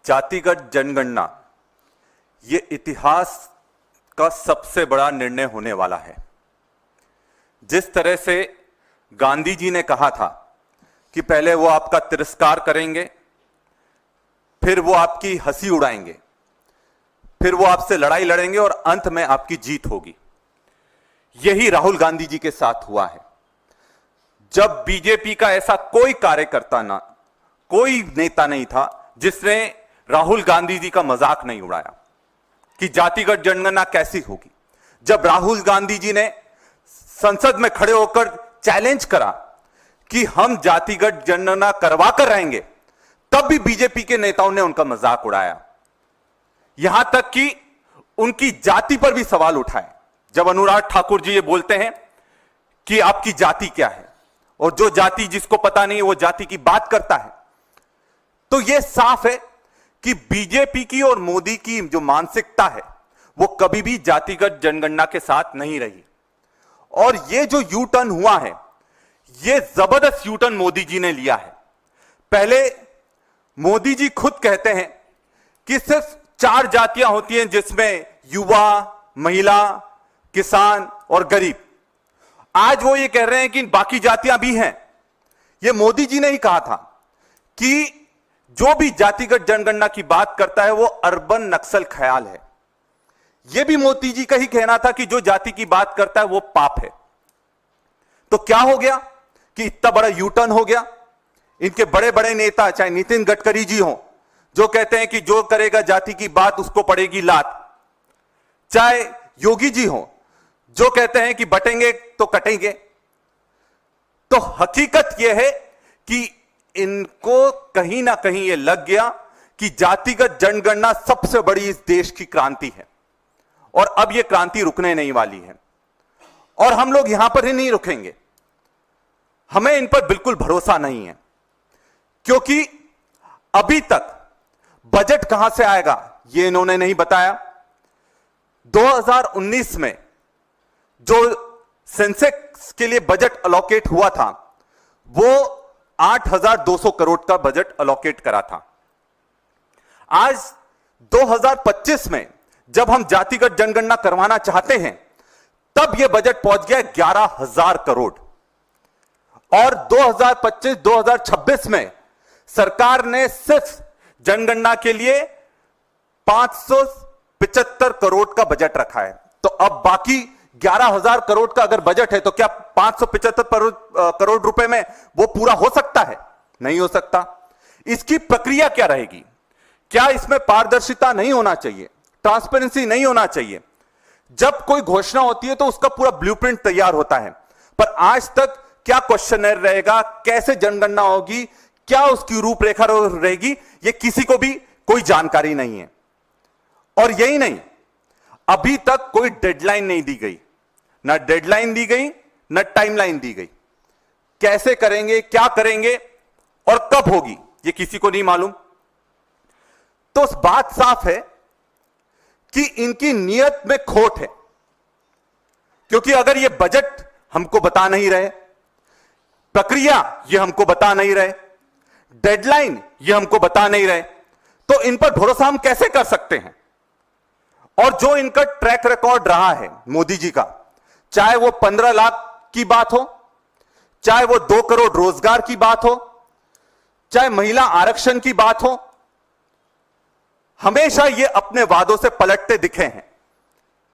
जातिगत जनगणना ये इतिहास का सबसे बड़ा निर्णय होने वाला है। जिस तरह से गांधी जी ने कहा था कि पहले वो आपका तिरस्कार करेंगे, फिर वो आपकी हंसी उड़ाएंगे, फिर वो आपसे लड़ाई लड़ेंगे और अंत में आपकी जीत होगी। यही राहुल गांधी जी के साथ हुआ है। जब बीजेपी का ऐसा कोई कार्यकर्ता ना, कोई नेता नहीं था जिसने राहुल गांधी जी का मजाक नहीं उड़ाया कि जातिगत जनगणना कैसी होगी। जब राहुल गांधी जी ने संसद में खड़े होकर चैलेंज करा कि हम जातिगत जनगणना करवा कर रहेंगे, तब भी बीजेपी के नेताओं ने उनका मजाक उड़ाया, यहां तक कि उनकी जाति पर भी सवाल उठाए। जब अनुराग ठाकुर जी ये बोलते हैं कि आपकी जाति क्या है, और जो जाति जिसको पता नहीं वो जाति की बात करता है, तो यह साफ है कि बीजेपी की और मोदी की जो मानसिकता है वो कभी भी जातिगत जनगणना के साथ नहीं रही। और ये जो यू टर्न हुआ है, ये जबरदस्त यू टर्न मोदी जी ने लिया है। पहले मोदी जी खुद कहते हैं कि सिर्फ 4 जातियां होती हैं, जिसमें युवा, महिला, किसान और गरीब। आज वो ये कह रहे हैं कि बाकी जातियां भी हैं। ये मोदी जी ने ही कहा था कि जो भी जातिगत जनगणना की बात करता है वो अर्बन नक्सल ख्याल है। यह भी मोदी जी का ही कहना था कि जो जाति की बात करता है वो पाप है। तो क्या हो गया कि इतना बड़ा यू टर्न हो गया। इनके बड़े बड़े नेता, चाहे नितिन गडकरी जी हो, जो कहते हैं कि जो करेगा जाति की बात उसको पड़ेगी लात, चाहे योगी जी हो, जो कहते हैं कि बटेंगे तो कटेंगे। तो हकीकत यह है कि इनको कहीं ना कहीं यह लग गया कि जातिगत जनगणना सबसे बड़ी इस देश की क्रांति है, और अब यह क्रांति रुकने नहीं वाली है। और हम लोग यहां पर ही नहीं रुकेंगे। हमें इन पर बिल्कुल भरोसा नहीं है, क्योंकि अभी तक बजट कहां से आएगा यह इन्होंने नहीं बताया। 2019 में जो सेंसेक्स के लिए बजट अलोकेट हुआ था वो 8,200 करोड़ का बजट अलोकेट करा था। आज 2025 में जब हम जातिगत जनगणना करवाना चाहते हैं, तब यह बजट पहुंच गया 11,000 करोड़। और 2025-2026 में सरकार ने सिर्फ जनगणना के लिए 575 करोड़ का बजट रखा है। तो अब बाकी 11,000 करोड़ का अगर बजट है, तो क्या 575 करोड़ रुपए में वो पूरा हो सकता है? नहीं हो सकता। इसकी प्रक्रिया क्या रहेगी? क्या इसमें पारदर्शिता नहीं होना चाहिए, ट्रांसपेरेंसी नहीं होना चाहिए? जब कोई घोषणा होती है तो उसका पूरा ब्लूप्रिंट तैयार होता है, पर आज तक क्या क्वेश्चनर रहेगा, कैसे जनगणना होगी, क्या उसकी रूपरेखा रहेगी, ये किसी को भी कोई जानकारी नहीं है। और यही नहीं, अभी तक कोई डेडलाइन नहीं दी गई, ना डेडलाइन दी गई, ना टाइमलाइन दी गई। कैसे करेंगे, क्या करेंगे और कब होगी, ये किसी को नहीं मालूम। तो उस बात साफ है कि इनकी नीयत में खोट है, क्योंकि अगर ये बजट हमको बता नहीं रहे, प्रक्रिया ये हमको बता नहीं रहे, डेडलाइन ये हमको बता नहीं रहे, तो इन पर भरोसा हम कैसे कर सकते हैं? और जो इनका ट्रैक रिकॉर्ड रहा है मोदी जी का, चाहे वो 15 लाख की बात हो, चाहे वो 2 करोड़ रोजगार की बात हो, चाहे महिला आरक्षण की बात हो, हमेशा ये अपने वादों से पलटते दिखे हैं।